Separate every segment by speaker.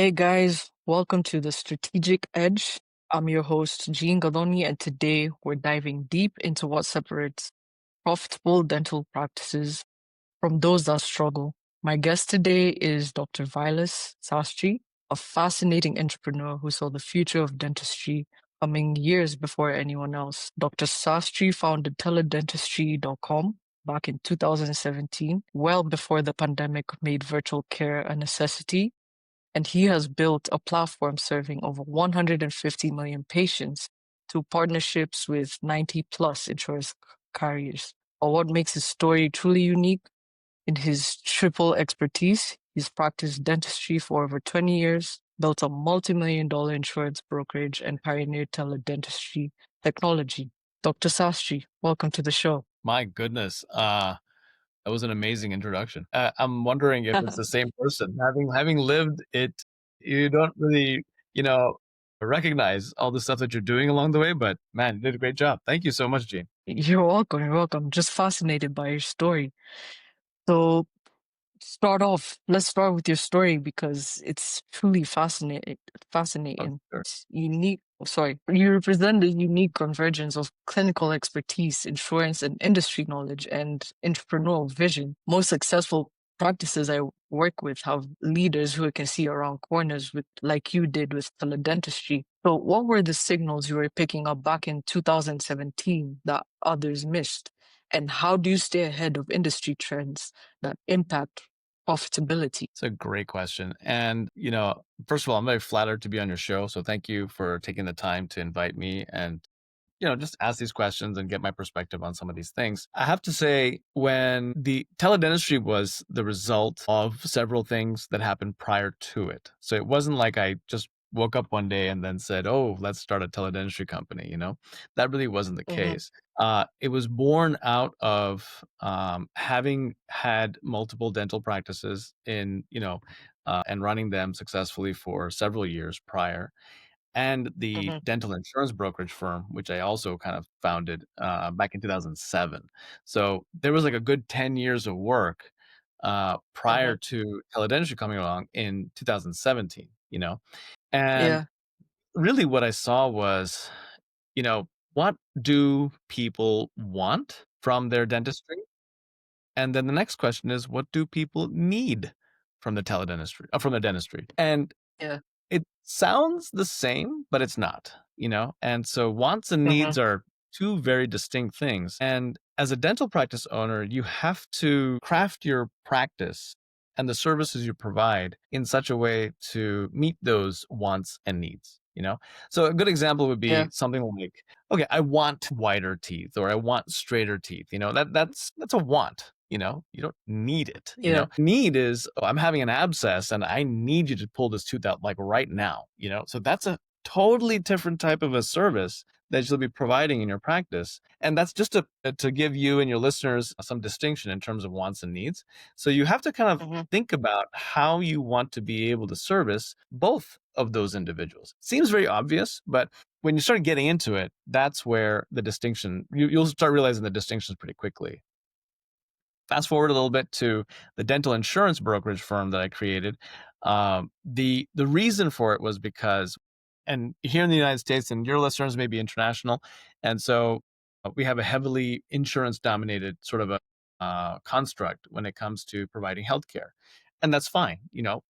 Speaker 1: Hey guys, welcome to the Strategic Edge. I'm your host, Jean Galoni, and today we're diving deep into what separates profitable dental practices from those that struggle. My guest today is Dr. Vilas Sastry, a fascinating entrepreneur who saw the future of dentistry coming years before anyone else. Dr. Sastry founded teledentistry.com back in 2017, well before the pandemic made virtual care a necessity, and he has built a platform serving over 150 million patients through partnerships with 90 plus insurance carriers. But what makes his story truly unique in his triple expertise, he's practiced dentistry for over 20 years, built a multi-million dollar insurance brokerage, and pioneered teledentistry technology. Dr. Sastry, welcome to the show.
Speaker 2: My goodness, that was an amazing introduction. I'm wondering if it's the same person. Having lived it, you don't really, you know, recognize all the stuff that you're doing along the way. But man, you did a great job. Thank you so much, Gene.
Speaker 1: You're welcome. You're welcome. Just fascinated by your story. So start off. Let's start with your story because it's truly fascinating.
Speaker 2: Oh,
Speaker 1: Fascinating.
Speaker 2: sure.
Speaker 1: It's unique. Oh, sorry, you represent the unique convergence of clinical expertise, insurance and industry knowledge, and entrepreneurial vision. Most successful practices I work with have leaders who can see around corners with, like you did with teledentistry. So, what were the signals you were picking up back in 2017 that others missed? And how do you stay ahead of industry trends that impact profitability?
Speaker 2: It's a great question. And, first of all, I'm very flattered to be on your show. So thank you for taking the time to invite me and just ask these questions and get my perspective on some of these things. I have to say, when the teledentistry was the result of several things that happened prior to it. So it wasn't like I just woke up one day and then said, oh, let's start a teledentistry company. That really wasn't the
Speaker 1: Mm-hmm,
Speaker 2: case. It was born out of having had multiple dental practices and running them successfully for several years prior, and the
Speaker 1: mm-hmm,
Speaker 2: dental insurance brokerage firm, which I also kind of founded back in 2007. So there was like a good 10 years of work
Speaker 1: mm-hmm.
Speaker 2: prior to teledentistry coming along in 2017, and
Speaker 1: Yeah.
Speaker 2: really what I saw was, what do people want from their dentistry? And then the next question is, what do people need from the from the dentistry? And
Speaker 1: Yeah.
Speaker 2: it sounds the same, but it's not. And so wants and
Speaker 1: Mm-hmm,
Speaker 2: needs are two very distinct things. And as a dental practice owner, you have to craft your practice and the services you provide in such a way to meet those wants and needs. So a good example would be
Speaker 1: yeah.
Speaker 2: something like, okay, I want wider teeth or I want straighter teeth. That's a want. You don't need it.
Speaker 1: Yeah.
Speaker 2: Need is, oh, I'm having an abscess and I need you to pull this tooth out like right now. So that's a totally different type of a service that you'll be providing in your practice. And that's just to give you and your listeners some distinction in terms of wants and needs. So you have to kind of
Speaker 1: Mm-hmm,
Speaker 2: think about how you want to be able to service both of those individuals. Seems very obvious, but when you start getting into it, that's where the distinction, you'll start realizing the distinctions pretty quickly. Fast forward a little bit to the dental insurance brokerage firm that I created. The reason for it was because, and here in the United States, and your listeners may be international, and so we have a heavily insurance dominated sort of a construct when it comes to providing healthcare, and that's fine.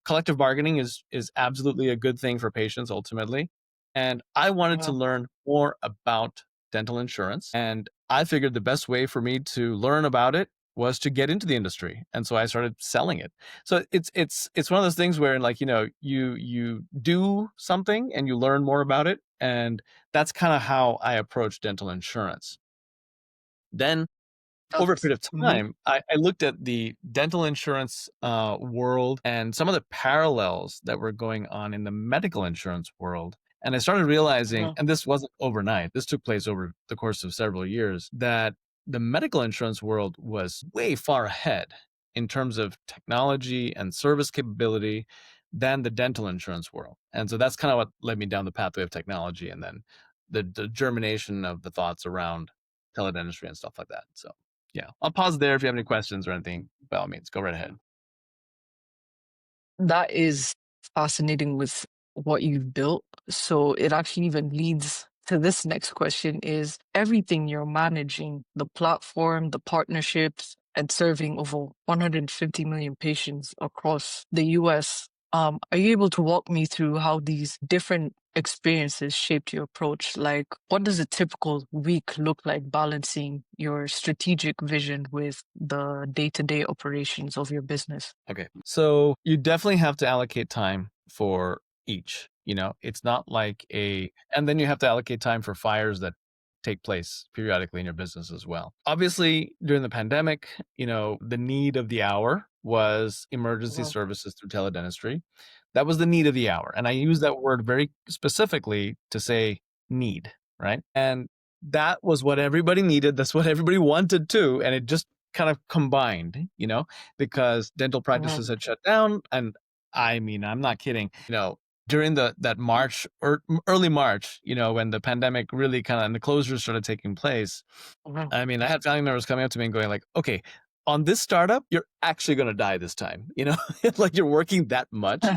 Speaker 2: Collective bargaining is absolutely a good thing for patients ultimately, and I wanted to
Speaker 1: mm-hmm,
Speaker 2: learn more about dental insurance, and I figured the best way for me to learn about it was to get into the industry, and so I started selling it. So it's one of those things where, like, you do something and you learn more about it, and that's kind of how I approach dental insurance. Then over a
Speaker 1: That's,
Speaker 2: period of
Speaker 1: mm-hmm,
Speaker 2: time, I looked at the dental insurance world and some of the parallels that were going on in the medical insurance world. And I started realizing,
Speaker 1: mm-hmm,
Speaker 2: and this wasn't overnight, this took place over the course of several years, that the medical insurance world was way far ahead in terms of technology and service capability than the dental insurance world. And so that's kind of what led me down the pathway of technology, and then the germination of the thoughts around teledentistry and stuff like that. So yeah, I'll pause there if you have any questions or anything. By all means, go right ahead.
Speaker 1: that is fascinating with what you've built. So it actually even leads to this next question is everything you're managing, the platform, the partnerships, and serving over 150 million patients across the US. Are you able to walk me through how these different experiences shaped your approach? Like, what does a typical week look like balancing your strategic vision with the day-to-day operations of your business?
Speaker 2: Okay. So you definitely have to allocate time for each. It's not like and then you have to allocate time for fires that take place periodically in your business as well. Obviously, during the pandemic, the need of the hour was emergency
Speaker 1: Mhm,
Speaker 2: services through teledentistry. That was the need of the hour. And I use that word very specifically to say need, right? And that was what everybody needed. That's what everybody wanted too. And it just kind of combined, because dental
Speaker 1: mhm,
Speaker 2: practices had shut down. And I mean, I'm not kidding. During that March or early March, when the pandemic really kind of and the closures started taking place,
Speaker 1: mhm.
Speaker 2: I mean, I had family members coming up to me and going like, "Okay, on this startup, you're actually going to die this time." Like you're working that much.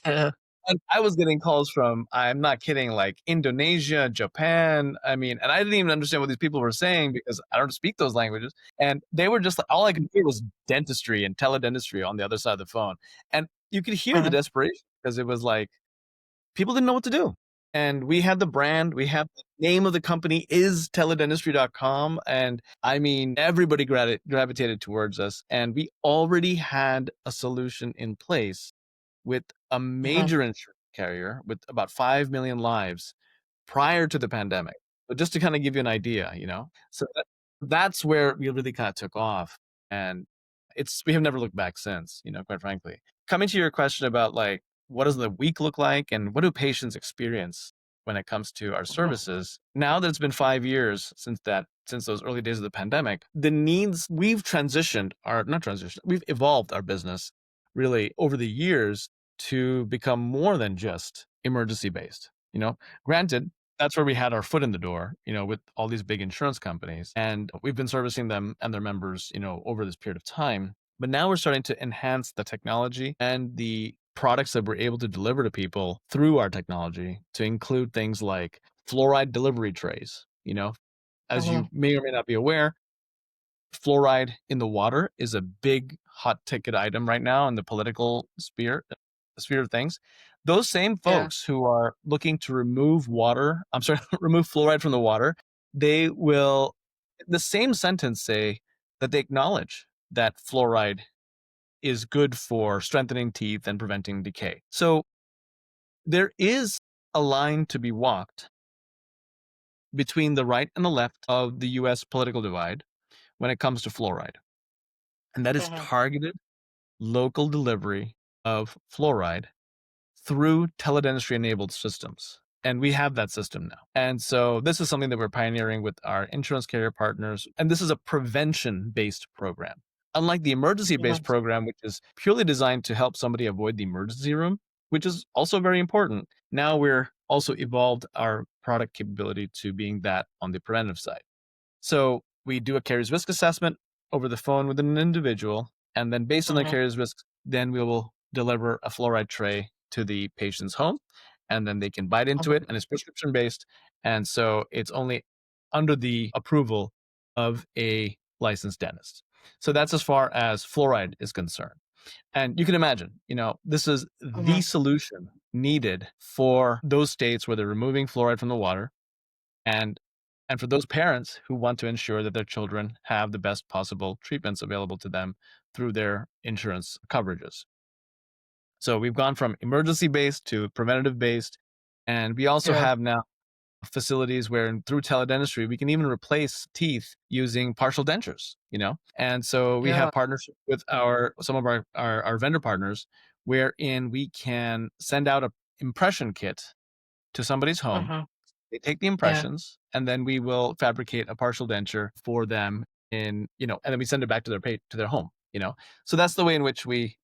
Speaker 1: Yeah,
Speaker 2: And I was getting calls from, I'm not kidding, like Indonesia, Japan. I mean, and I didn't even understand what these people were saying because I don't speak those languages. And they were just like, all I could hear was dentistry and teledentistry on the other side of the phone. And you could hear the
Speaker 1: mhm,
Speaker 2: desperation because it was like, people didn't know what to do. And we had the brand, we have the name of the company is teledentistry.com. And I mean, everybody gravitated towards us. And we already had a solution in place with a
Speaker 1: mhm,
Speaker 2: major insurance carrier with about 5 million lives prior to the pandemic. But just to kind of give you an idea, so that's where we really kind of took off. And we have never looked back since, quite frankly. Coming to your question about like, what does the week look like and what do patients experience when it comes to our
Speaker 1: mhm,
Speaker 2: services? Now that it's been 5 years since those early days of the pandemic, the needs we've we've evolved our business really over the years to become more than just emergency based. Granted, that's where we had our foot in the door, with all these big insurance companies. And we've been servicing them and their members, over this period of time. But now we're starting to enhance the technology and the products that we're able to deliver to people through our technology to include things like fluoride delivery trays. As you
Speaker 1: mhm.
Speaker 2: may or may not be aware, fluoride in the water is a big hot ticket item right now in the political sphere of things. Those same
Speaker 1: Yeah,
Speaker 2: folks who are looking to I'm sorry, remove fluoride from the water, they will, the same sentence say that they acknowledge that fluoride is good for strengthening teeth and preventing decay. So there is a line to be walked between the right and the left of the US political divide when it comes to fluoride. And that is
Speaker 1: mhm,
Speaker 2: targeted local delivery of fluoride through teledentistry enabled systems. And we have that system now. And so this is something that we're pioneering with our insurance carrier partners. And this is a prevention based program. Unlike the emergency based
Speaker 1: mhm,
Speaker 2: program, which is purely designed to help somebody avoid the emergency room, which is also very important. Now we're also evolved our product capability to being that on the preventive side. So we do a carrier's risk assessment over the phone with an individual, and then based on the
Speaker 1: mhm,
Speaker 2: carrier's risk, then we will deliver a fluoride tray to the patient's home, and then they can bite into
Speaker 1: mhm,
Speaker 2: it, and it's prescription based, and so it's only under the approval of a licensed dentist. So that's as far as fluoride is concerned. And you can imagine, this is the
Speaker 1: mhm.
Speaker 2: solution needed for those states where they're removing fluoride from the water and and for those parents who want to ensure that their children have the best possible treatments available to them through their insurance coverages. So we've gone from emergency based to preventative based, and we also
Speaker 1: Yeah,
Speaker 2: have now facilities where through teledentistry we can even replace teeth using partial dentures, and so we
Speaker 1: yeah,
Speaker 2: have partnership with some of our vendor partners wherein we can send out a impression kit to somebody's home.
Speaker 1: mhm,
Speaker 2: They take the
Speaker 1: yeah,
Speaker 2: impressions, and then we will fabricate a partial denture for them and then we send it back to their home. So that's the way in which we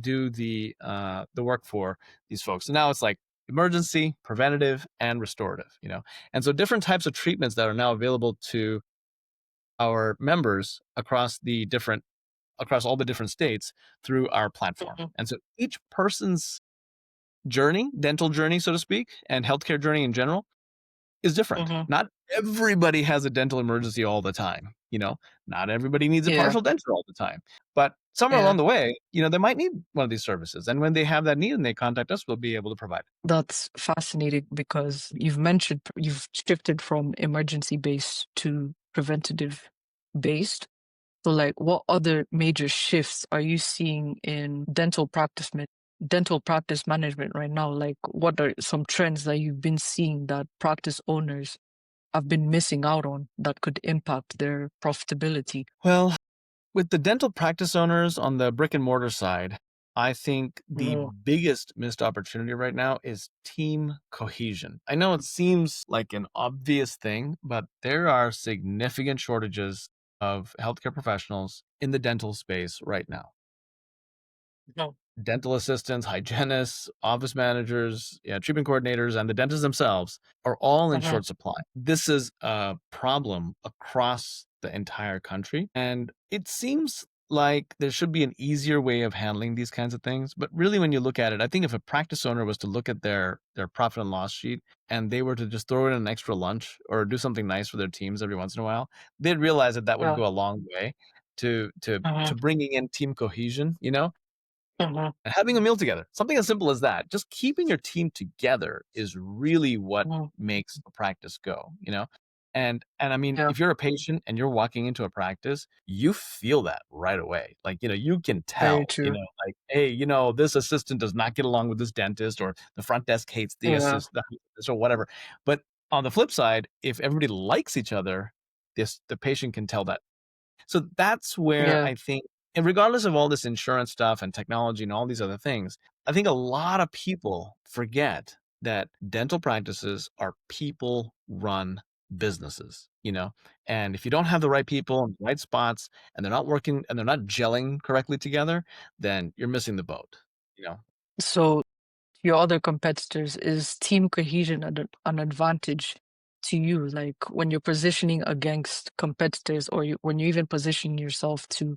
Speaker 2: do the work for these folks. So now it's like emergency, preventative, and restorative. And so different types of treatments that are now available to our members across all the different states through our platform.
Speaker 1: mhm,
Speaker 2: And so each person's journey, dental journey, so to speak, and healthcare journey in general is different.
Speaker 1: Mm-hmm.
Speaker 2: Not everybody has a dental emergency all the time. Not everybody needs a
Speaker 1: Yeah.
Speaker 2: partial denture all the time. But somewhere
Speaker 1: Yeah.
Speaker 2: along the way, they might need one of these services. And when they have that need and they contact us, we'll be able to provide it.
Speaker 1: That's fascinating because you've shifted from emergency based to preventative based. So, like, what other major shifts are you seeing in dental practice management right now? Like, what are some trends that you've been seeing that practice owners have been missing out on that could impact their profitability?
Speaker 2: Well, with the dental practice owners on the brick and mortar side, I think the
Speaker 1: Oh,
Speaker 2: biggest missed opportunity right now is team cohesion. I know it seems like an obvious thing, but there are significant shortages of healthcare professionals in the dental space right now.
Speaker 1: no.
Speaker 2: Dental assistants, hygienists, office managers, yeah, treatment coordinators, and the dentists themselves are all in
Speaker 1: Uh-huh.
Speaker 2: short supply. This is a problem across the entire country. And it seems like there should be an easier way of handling these kinds of things. But really, when you look at it, I think if a practice owner was to look at their profit and loss sheet and they were to just throw in an extra lunch or do something nice for their teams every once in a while, they'd realize that that would
Speaker 1: Yeah.
Speaker 2: go a long way to to
Speaker 1: Uh-huh.
Speaker 2: to bringing in team cohesion,
Speaker 1: Uh-huh.
Speaker 2: and having a meal together. Something as simple as that. Just keeping your team together is really what
Speaker 1: Uh-huh.
Speaker 2: makes a practice go. And I mean,
Speaker 1: Yeah.
Speaker 2: if you're a patient and you're walking into a practice, you feel that right away. Like, you can
Speaker 1: Very
Speaker 2: tell,
Speaker 1: true.
Speaker 2: like, hey, this assistant does not get along with this dentist, or the front desk hates
Speaker 1: Yeah.
Speaker 2: the assistant, or whatever. But on the flip side, if everybody likes each other, the patient can tell that. So that's where
Speaker 1: Yeah.
Speaker 2: I think, and regardless of all this insurance stuff and technology and all these other things, I think a lot of people forget that dental practices are people run businesses. And if you don't have the right people in the right spots and they're not working and they're not gelling correctly together, then you're missing the boat, you know.
Speaker 1: So your other competitors, is team cohesion an advantage to you? Like when you're positioning against competitors or when you even position yourself to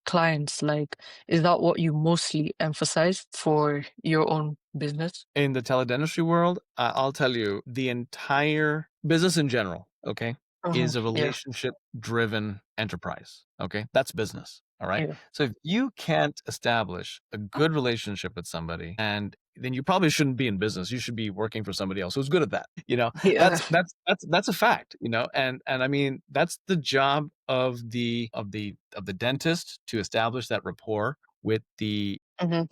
Speaker 1: clients, like is that what you mostly emphasize for your own business?
Speaker 2: In the teledentistry world, I'll tell you, the entire business in general, okay,
Speaker 1: Uh-huh.
Speaker 2: is a
Speaker 1: Yeah.
Speaker 2: relationship driven enterprise. Okay. That's business. All right.
Speaker 1: Yeah.
Speaker 2: So if you can't establish a good relationship with somebody, and then you probably shouldn't be in business. You should be working for somebody else who's good at that.
Speaker 1: Yeah.
Speaker 2: That's a fact. And I mean, that's the job of the dentist, to establish that rapport with the
Speaker 1: Hmm.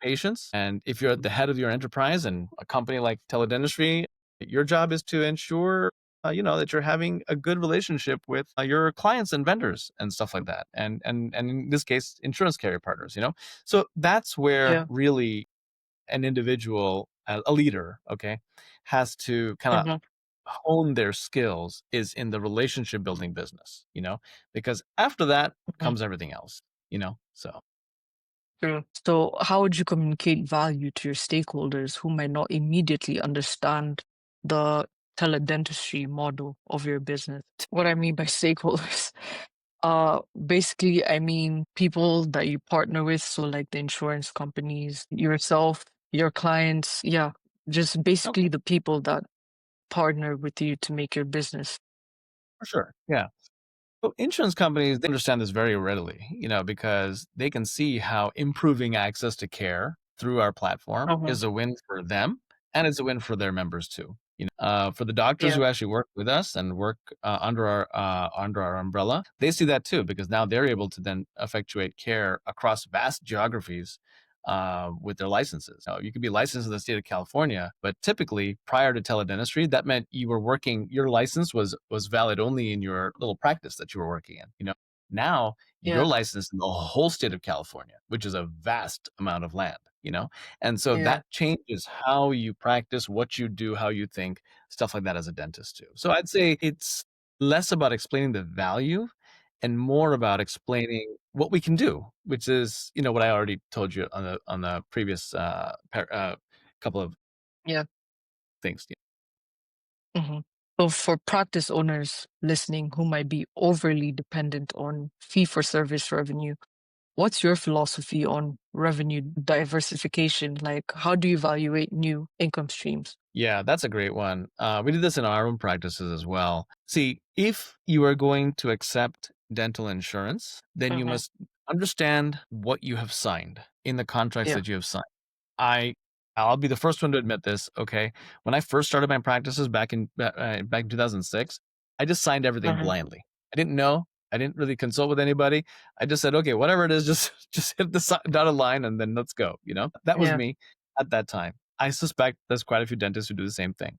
Speaker 2: patients. And if you're at the head of your enterprise and a company like Teledentistry, your job is to ensure that you're having a good relationship with your clients and vendors and stuff like that, and in this case, insurance carrier partners. So that's where
Speaker 1: Yeah.
Speaker 2: really an individual, a leader, okay, has to kind of
Speaker 1: Hmm.
Speaker 2: hone their skills, is in the relationship building business. Because after that
Speaker 1: Hmm.
Speaker 2: comes everything else. So
Speaker 1: True. So how would you communicate value to your stakeholders who might not immediately understand the teledentistry model of your business? What I mean by stakeholders, basically, I mean people that you partner with, so like the insurance companies, yourself, your clients, yeah, just basically
Speaker 2: okay,
Speaker 1: the people that partner with you to make your business.
Speaker 2: for sure, yeah. So insurance companies, they understand this very readily, because they can see how improving access to care through our platform
Speaker 1: Uh-huh.
Speaker 2: is a win for them, and it's a win for their members too. For the doctors
Speaker 1: Yeah,
Speaker 2: who actually work with us and work under our umbrella, they see that too, because now they're able to then effectuate care across vast geographies with their licenses. Now, you could be licensed in the state of California, but typically prior to teledentistry, that meant your license was valid only in your little practice that you were working in. Now you're
Speaker 1: yeah,
Speaker 2: licensed in the whole state of California, which is a vast amount of land. And so
Speaker 1: yeah.
Speaker 2: that changes how you practice, what you do, how you think, stuff like that as a dentist too. So I'd say it's less about explaining the value and more about explaining what we can do, which is, what I already told you on the previous couple of
Speaker 1: Yeah.
Speaker 2: things.
Speaker 1: Hmm. So for practice owners listening who might be overly dependent on fee for service revenue, What's your philosophy on revenue diversification? Like, how do you evaluate new income streams?
Speaker 2: Yeah, that's a great one. We did this in our own practices as well. See, if you are going to accept dental insurance, then you
Speaker 1: Mm-hmm.
Speaker 2: must understand what you have signed in the contracts
Speaker 1: Yeah.
Speaker 2: that you have signed. I I'll be the first one to admit this, okay? When I first started my practices back in 2006, I just signed everything
Speaker 1: Mm-hmm.
Speaker 2: blindly. I didn't know. I didn't really consult with anybody. I just said, okay, whatever it is, just hit the dotted line and then let's go. That was
Speaker 1: Yeah.
Speaker 2: me at that time. I suspect there's quite a few dentists who do the same thing.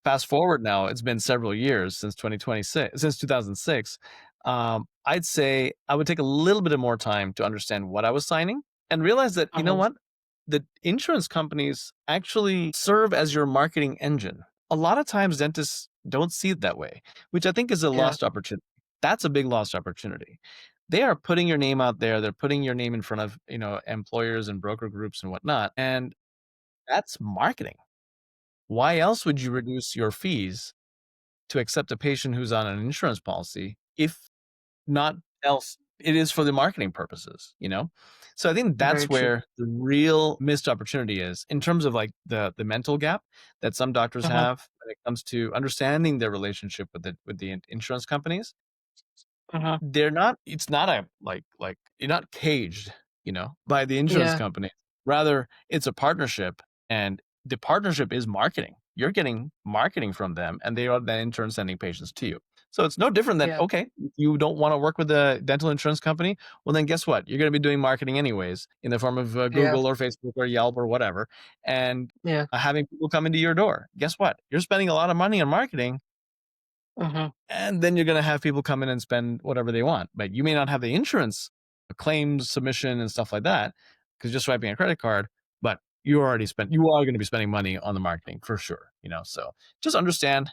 Speaker 2: Fast forward now, it's been several years since 2006. I'd say I would take a little bit of more time to understand what I was signing and realize that, you know
Speaker 1: Mm-hmm.
Speaker 2: what? The insurance companies actually serve as your marketing engine. A lot of times dentists don't see it that way, which I think is a
Speaker 1: Yeah.
Speaker 2: lost opportunity. That's a big lost opportunity. They are putting your name out there. They're putting your name in front of, employers and broker groups and whatnot. And that's marketing. Why else would you reduce your fees to accept a patient who's on an insurance policy if not else it is for the marketing purposes? So I think
Speaker 1: Very
Speaker 2: that's
Speaker 1: true.
Speaker 2: where the real missed opportunity is in terms of like the mental gap that some doctors
Speaker 1: Uh-huh.
Speaker 2: have when it comes to understanding their relationship with the insurance companies.
Speaker 1: Uh-huh.
Speaker 2: They're not It's not a like you're not caged, by the insurance
Speaker 1: Yeah.
Speaker 2: company. Rather, it's a partnership, and the partnership is marketing. You're getting marketing from them, and they are then in turn sending patients to you. So it's no different than,
Speaker 1: Yeah.
Speaker 2: okay, if you don't want to work with a dental insurance company, well then guess what? You're going to be doing marketing anyways in the form of
Speaker 1: Yeah.
Speaker 2: Google or Facebook or Yelp or whatever, and
Speaker 1: Yeah.
Speaker 2: having people come into your door. Guess what? You're spending a lot of money on marketing,
Speaker 1: Uh-huh.
Speaker 2: and then you're going to have people come in and spend whatever they want. But you may not have the insurance claims submission and stuff like that because you're swiping a credit card, but you are going to be spending money on the marketing for sure. So just understand,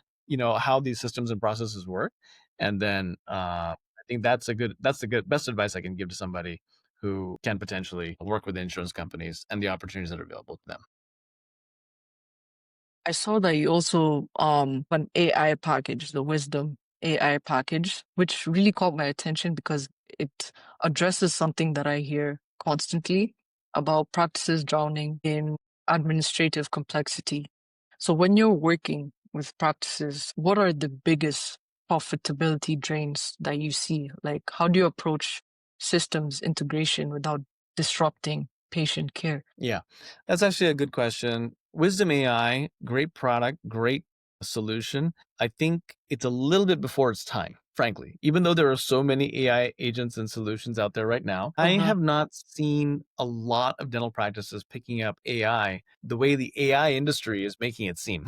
Speaker 2: how these systems and processes work. And then I think that's the best advice I can give to somebody who can potentially work with insurance companies and the opportunities that are available to them.
Speaker 1: I saw that you also an AI package, the Wisdom AI package, which really caught my attention because it addresses something that I hear constantly about practices drowning in administrative complexity. So when you're working with practices, what are the biggest profitability drains that you see? Like, how do you approach systems integration without disrupting patient care?
Speaker 2: Yeah, that's actually a good question. Wisdom AI, great product, great solution. I think it's a little bit before its time, frankly. Even though there are so many AI agents and solutions out there right now, I
Speaker 1: Uh-huh.
Speaker 2: have not seen a lot of dental practices picking up AI the way the AI industry is making it seem.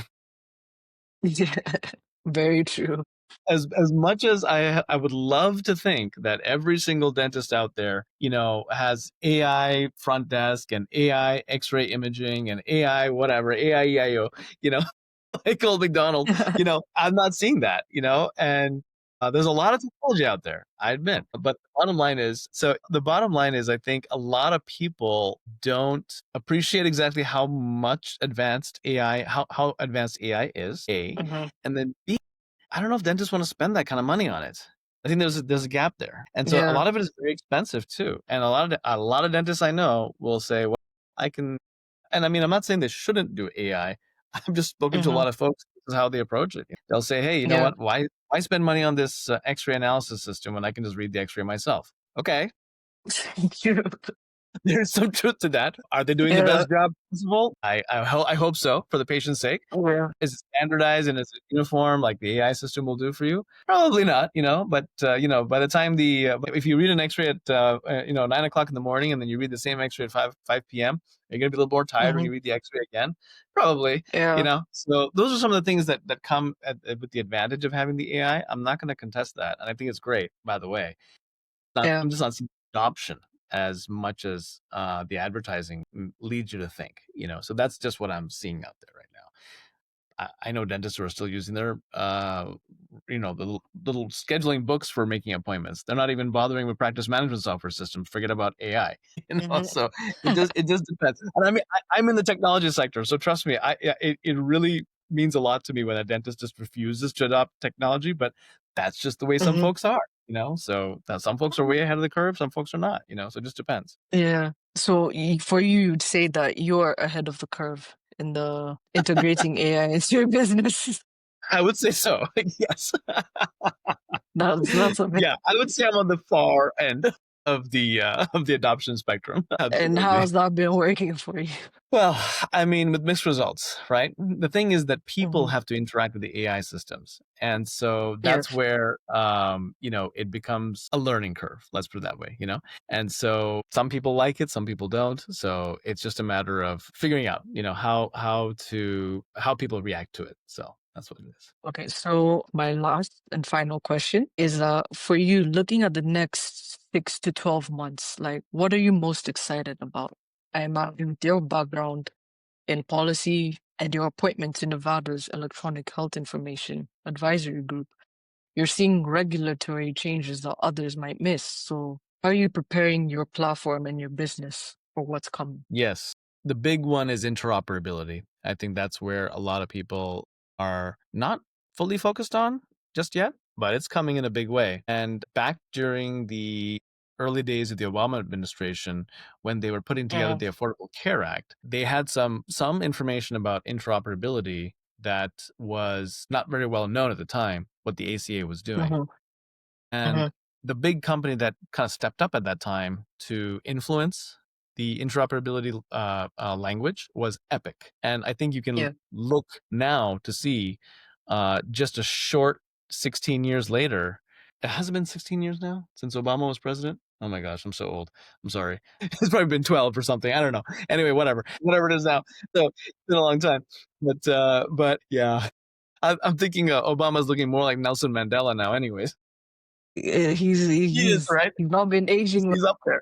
Speaker 1: Yeah, very true.
Speaker 2: As much as I would love to think that every single dentist out there, has AI front desk and AI X-ray imaging and AI whatever, AI EIO, you know, like old McDonald, I'm not seeing that, and there's a lot of technology out there, I admit. But the bottom line is, I think a lot of people don't appreciate exactly how much advanced AI, how advanced AI is, A,
Speaker 1: Mhm.
Speaker 2: and then B, I don't know if dentists want to spend that kind of money on it. I think there's a gap there, and so a
Speaker 1: Yeah.
Speaker 2: lot of it is very expensive too. And a lot of dentists I know will say, "Well, I can," and I mean, I'm not saying they shouldn't do AI. I've just spoken to a
Speaker 1: Mhm.
Speaker 2: lot of folks. This is how they approach it. They'll say, "Hey, you know
Speaker 1: Yeah.
Speaker 2: what? Why spend money on this X-ray analysis system when I can just read the X-ray myself?" Okay,
Speaker 1: True.
Speaker 2: there's some truth to that. Are they doing the
Speaker 1: Yeah.
Speaker 2: best job possible? I hope so, for the patient's sake.
Speaker 1: Yeah.
Speaker 2: Is it standardized and is it uniform like the AI system will do for you? Probably not, but by the time if you read an X-ray at 9 o'clock in the morning and then you read the same X-ray at 5 p.m., you're gonna be a little more tired when
Speaker 1: Mhm.
Speaker 2: you read the X-ray again. Probably,
Speaker 1: Yeah.
Speaker 2: So those are some of the things that come with the advantage of having the AI. I'm not going to contest that, and I think it's great. By the way,
Speaker 1: Yeah.
Speaker 2: I'm just not seeing adoption as much as the advertising leads you to think. So that's just what I'm seeing out there right now. I know dentists who are still using their, the little scheduling books for making appointments. They're not even bothering with practice management software systems. Forget about AI.
Speaker 1: Mhm.
Speaker 2: So it just depends. And I mean, I'm in the technology sector, so trust me, it really means a lot to me when a dentist just refuses to adopt technology. But that's just the way some
Speaker 1: Mhm.
Speaker 2: folks are. So some folks are way ahead of the curve, some folks are not, so it just depends.
Speaker 1: Yeah. So for you, you'd say that you're ahead of the curve in the integrating AI into your business.
Speaker 2: I would say so. Yes.
Speaker 1: That's amazing.
Speaker 2: Yeah, I would say I'm on the far end of the adoption spectrum.
Speaker 1: And
Speaker 2: Absolutely.
Speaker 1: how's that been working for you?
Speaker 2: Well, I mean, with mixed results, right? The thing is that people
Speaker 1: Hmm.
Speaker 2: have to interact with the AI systems. And so that's
Speaker 1: Yes.
Speaker 2: where, it becomes a learning curve. Let's put it that way. And so some people like it, some people don't. So it's just a matter of figuring out, how people react to it. So that's what it is.
Speaker 1: Okay, so my last and final question is for you looking at the next 6 to 12 months, like what are you most excited about? I imagine with your background in policy and your appointments in Nevada's Electronic Health Information Advisory Group, you're seeing regulatory changes that others might miss. So how are you preparing your platform and your business for what's coming?
Speaker 2: Yes. The big one is interoperability. I think that's where a lot of people are not fully focused on just yet, but it's coming in a big way. And back during the early days of the Obama administration, when they were putting together the Affordable Care Act, they had some information about interoperability that was not very well known at the time, what the ACA was doing.
Speaker 1: Mm-hmm.
Speaker 2: And
Speaker 1: Mm-hmm.
Speaker 2: the big company that kind of stepped up at that time to influence the interoperability language was Epic. And I think you can
Speaker 1: Yeah.
Speaker 2: look now to see just a short 16 years later. It hasn't been 16 years now since Obama was president. Oh my gosh, I'm so old. I'm sorry. It's probably been 12 or something. I don't know. Anyway, whatever it is now. So it's been a long time. But yeah, I'm thinking Obama's looking more like Nelson Mandela now. Anyways.
Speaker 1: He's
Speaker 2: He is,
Speaker 1: he's
Speaker 2: right?
Speaker 1: he's not been aging.
Speaker 2: He's up there.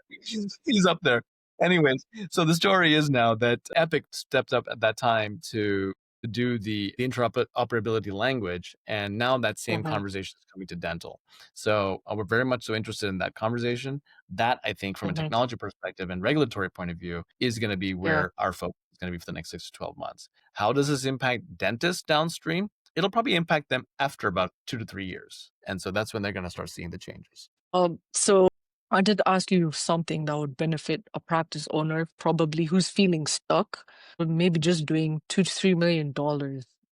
Speaker 2: He's up there. Anyways, so the story is now that Epic stepped up at that time to do the interoperability language, and now that same
Speaker 1: Mhm,
Speaker 2: conversation is coming to dental. So we're very much so interested in that conversation. That, I think, from a
Speaker 1: mhm.
Speaker 2: technology perspective and regulatory point of view, is going to be
Speaker 1: Yeah.
Speaker 2: where our focus is going to be for the next 6 to 12 months. How does this impact dentists downstream? It'll probably impact them after about 2 to 3 years, and so that's when they're going to start seeing the changes.
Speaker 1: So I did ask you something that would benefit a practice owner, probably who's feeling stuck, but maybe just doing $2 to $3 million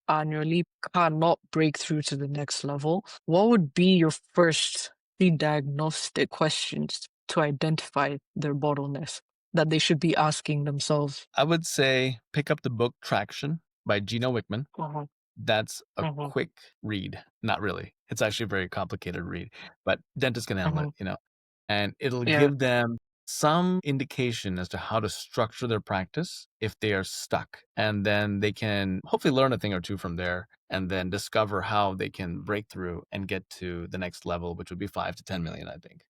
Speaker 1: annually cannot break through to the next level. What would be your first pre-diagnostic questions to identify their bottlenecks that they should be asking themselves?
Speaker 2: I would say pick up the book Traction by Gino Wickman.
Speaker 1: Uh-huh,
Speaker 2: That's a
Speaker 1: uh-huh,
Speaker 2: quick read. Not really. It's actually a very complicated read, but dentists can handle
Speaker 1: uh-huh.
Speaker 2: it. And it'll
Speaker 1: Yeah.
Speaker 2: give them some indication as to how to structure their practice if they are stuck. And then they can hopefully learn a thing or two from there and then discover how they can break through and get to the next level, which would be 5 to 10 million, I think.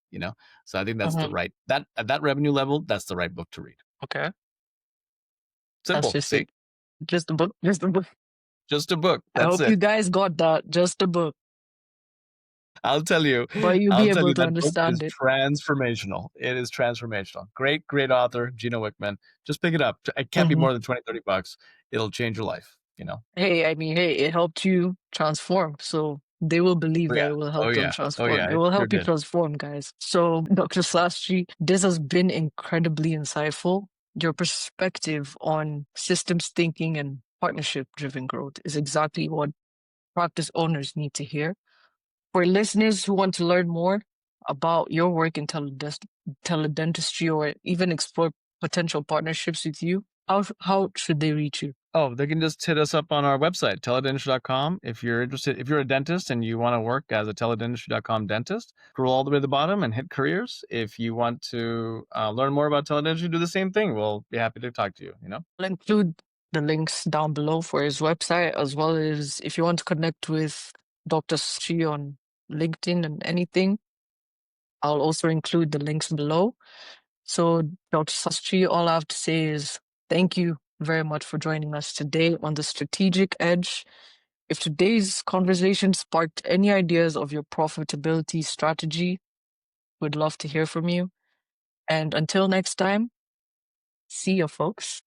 Speaker 2: So I think that's
Speaker 1: Uh-huh.
Speaker 2: at that revenue level, that's the right book to read.
Speaker 1: Okay. That's
Speaker 2: Simple.
Speaker 1: just
Speaker 2: See?
Speaker 1: it. Just a book. Just a book.
Speaker 2: Just a book.
Speaker 1: I
Speaker 2: That's
Speaker 1: hope you
Speaker 2: it.
Speaker 1: guys got that. Just a book,
Speaker 2: I'll tell you.
Speaker 1: but you'll
Speaker 2: I'll
Speaker 1: be
Speaker 2: tell
Speaker 1: able
Speaker 2: you
Speaker 1: to
Speaker 2: that book is
Speaker 1: understand it.
Speaker 2: transformational. It is transformational. Great, great author, Gino Wickman. Just pick it up. It can't be
Speaker 1: Mhm.
Speaker 2: more than 20, $30. It'll change your life.
Speaker 1: Hey, I mean, hey, it helped you transform. So they will believe
Speaker 2: Oh
Speaker 1: that
Speaker 2: yeah.
Speaker 1: it will
Speaker 2: Oh
Speaker 1: help them
Speaker 2: yeah. Oh
Speaker 1: transform.
Speaker 2: yeah.
Speaker 1: It
Speaker 2: It
Speaker 1: will
Speaker 2: sure
Speaker 1: help you
Speaker 2: did.
Speaker 1: transform, guys. So, Dr. Sastry, this has been incredibly insightful. Your perspective on systems thinking and partnership driven growth is exactly what practice owners need to hear. For listeners who want to learn more about your work in teledentistry or even explore potential partnerships with you, how should they reach you?
Speaker 2: Oh, they can just hit us up on our website, teledentistry.com. If you're interested, if you're a dentist and you want to work as a teledentistry.com dentist, scroll all the way to the bottom and hit careers. If you want to learn more about teledentistry, do the same thing. We'll be happy to talk to you.
Speaker 1: I'll include the links down below for his website, as well as if you want to connect with Dr. Sastry on LinkedIn and anything, I'll also include the links below. So, Dr. Sastry, all I have to say is thank you very much for joining us today on the Strategic Edge. If today's conversation sparked any ideas of your profitability strategy, we'd love to hear from you. And until next time, see you, folks.